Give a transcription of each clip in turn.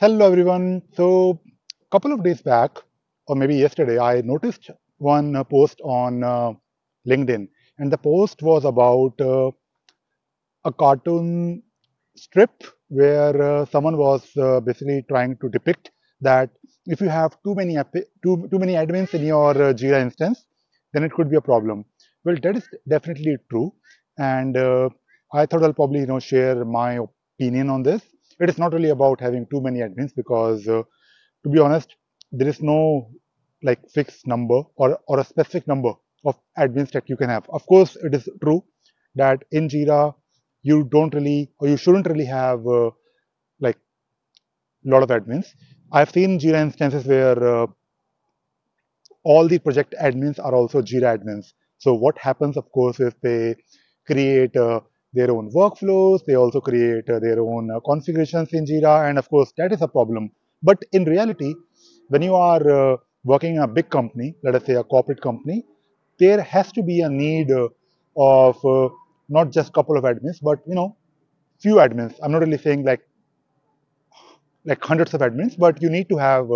Hello everyone. So, a couple of days back, or maybe yesterday, I noticed one post on LinkedIn, and the post was about a cartoon strip where someone was basically trying to depict that if you have too many admins in your Jira instance, then it could be a problem. Well, that is definitely true, and I thought I'll probably share my opinion on this. It is not really about having too many admins because, to be honest, there is no like fixed number or a specific number of admins that you can have. Of course, it is true that in Jira you don't really or you shouldn't really have like a lot of admins. I've seen Jira instances where all the project admins are also Jira admins. So what happens, of course, is they create their own workflows. They also create their own configurations in Jira, and of course, that is a problem. But in reality, when you are working in a big company, let us say a corporate company, there has to be a need of not just couple of admins, but few admins. I'm not really saying like hundreds of admins, but you need to have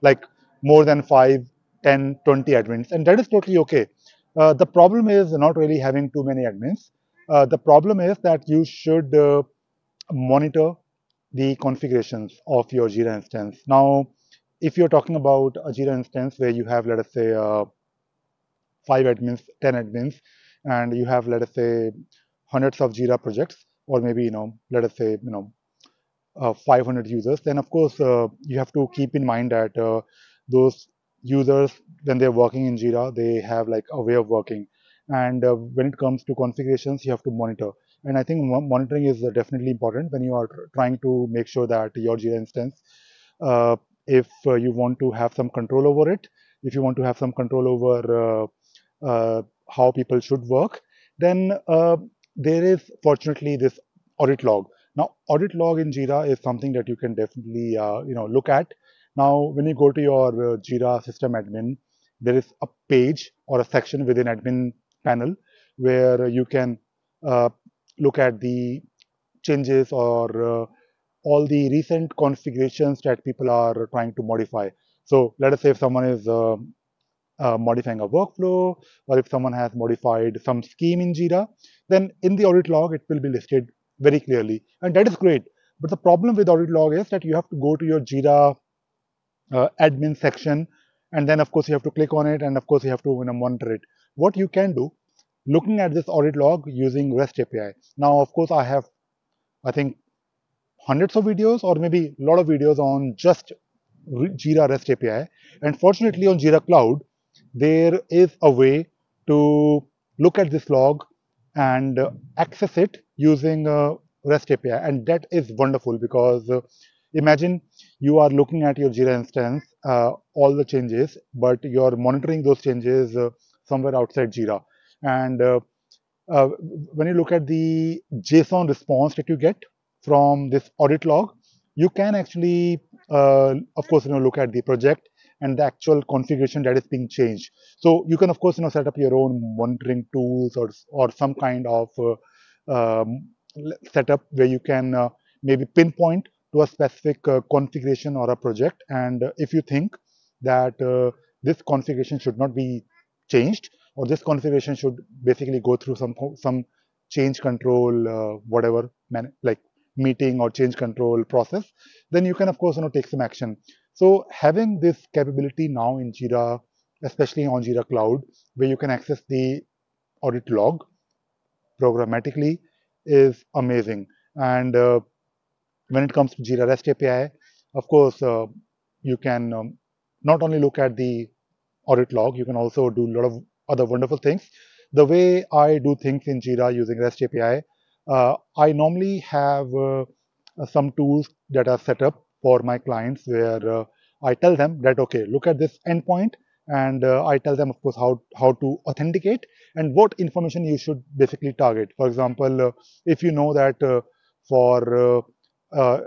like more than 5, 10, 20 admins, and that is totally okay. The problem is not really having too many admins. The problem is that you should monitor the configurations of your Jira instance. Now, if you're talking about a Jira instance where you have, let us say, 5 admins, 10 admins, and you have, let us say, hundreds of Jira projects, or maybe let us say 500 users, then of course you have to keep in mind that those users, when they're working in Jira, they have like a way of working. And when it comes to configurations, you have to monitor. And I think monitoring is definitely important when you are trying to make sure that your Jira instance, if you want to have some control over it, if you want to have some control over how people should work, then there is fortunately this audit log. Now, audit log in Jira is something that you can definitely look at. Now, when you go to your Jira system admin, there is a page or a section within admin panel where you can uh, look at the changes or all the recent configurations that people are trying to modify. So let us say if someone is modifying a workflow, or if someone has modified some scheme in Jira, then in the audit log, it will be listed very clearly. And that is great. But the problem with audit log is that you have to go to your Jira admin section, and then of course you have to click on it, and of course you have to monitor it. What you can do, looking at this audit log using REST API. Now, of course, I have, I think, hundreds of videos or maybe a lot of videos on just Jira REST API. And fortunately, on Jira Cloud, there is a way to look at this log and access it using REST API. And that is wonderful because imagine you are looking at your Jira instance, all the changes, but you're monitoring those changes somewhere outside Jira. And uh, when you look at the JSON response that you get from this audit log, you can actually, of course, look at the project and the actual configuration that is being changed. So you can, of course, set up your own monitoring tools or some kind of setup where you can maybe pinpoint to a specific configuration or a project. And if you think that this configuration should not be changed, or this configuration should basically go through some change control, whatever like meeting or change control process, then you can of course take some action. So having this capability now in Jira, especially on Jira Cloud, where you can access the audit log programmatically, is amazing. And when it comes to Jira REST API, of course, you can not only look at the audit log, you can also do a lot of other wonderful things. The way I do things in Jira using REST API, I normally have some tools that are set up for my clients where I tell them that, okay, look at this endpoint, and I tell them, of course, how to authenticate and what information you should basically target. For example, if you know that for uh,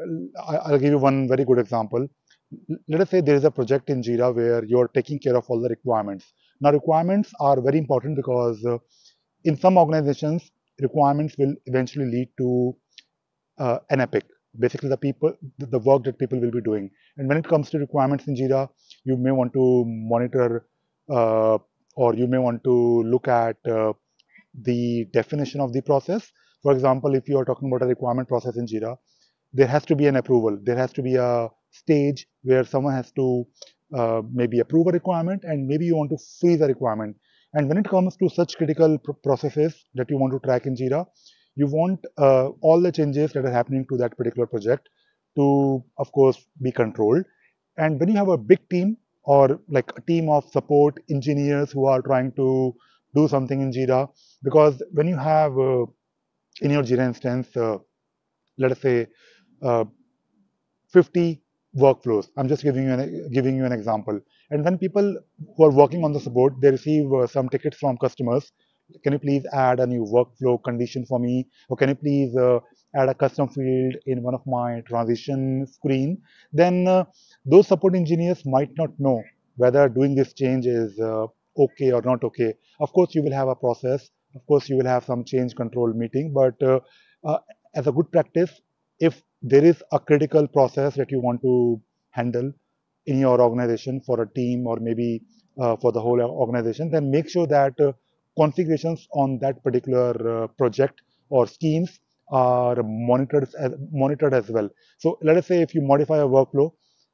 I'll give you one very good example. Let us say there is a project in Jira where you're taking care of all the requirements. Now, requirements are very important because in some organizations, requirements will eventually lead to an epic. basically the work that people will be doing. And when it comes to requirements in Jira, you may want to monitor uh, or you may want to look at the definition of the process. For example, if you are talking about a requirement process in Jira, there has to be an approval. There has to be a stage where someone has to maybe approve a requirement, and maybe you want to freeze a requirement. And when it comes to such critical processes that you want to track in Jira, you want all the changes that are happening to that particular project to, of course, be controlled. And when you have a big team or like a team of support engineers who are trying to do something in Jira, because when you have in your Jira instance, let us say uh, 50 workflows. I'm just giving you an example. And when people who are working on the support, they receive some tickets from customers. Can you please add a new workflow condition for me? Or can you please add a custom field in one of my transition screen? Then those support engineers might not know whether doing this change is okay or not okay. Of course, you will have a process. Of course, you will have some change control meeting. But uh, as a good practice, if there is a critical process that you want to handle in your organization for a team or maybe for the whole organization, then make sure that configurations on that particular project or schemes are monitored as well. So let us say if you modify a workflow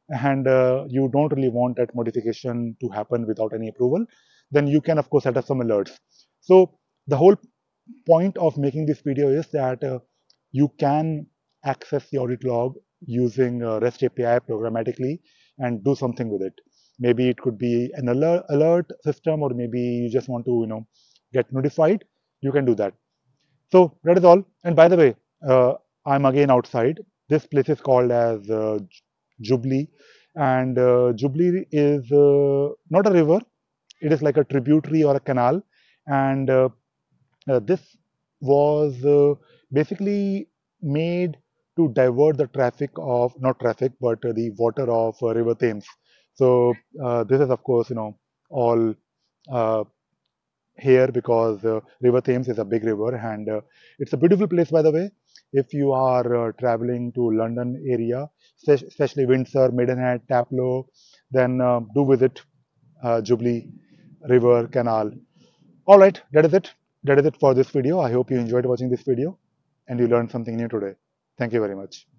and you don't really want that modification to happen without any approval, then you can of course set up some alerts. So the whole point of making this video is that you can access the audit log using REST API programmatically and do something with it. Maybe it could be an alert system, or maybe you just want to, get notified. You can do that. So that is all. And by the way, I'm again outside. This place is called as Jubilee, and Jubilee is not a river. It is like a tributary or a canal, and this was basically made to divert the traffic of not traffic but the water of River Thames. So this is of course all uh, here because River Thames is a big river, and it's a beautiful place by the way. If you are traveling to London area, especially Windsor, Maidenhead, Taplow, then do visit Jubilee River Canal. All right, that is it. That is it for this video. I hope you enjoyed watching this video and you learned something new today. Thank you very much.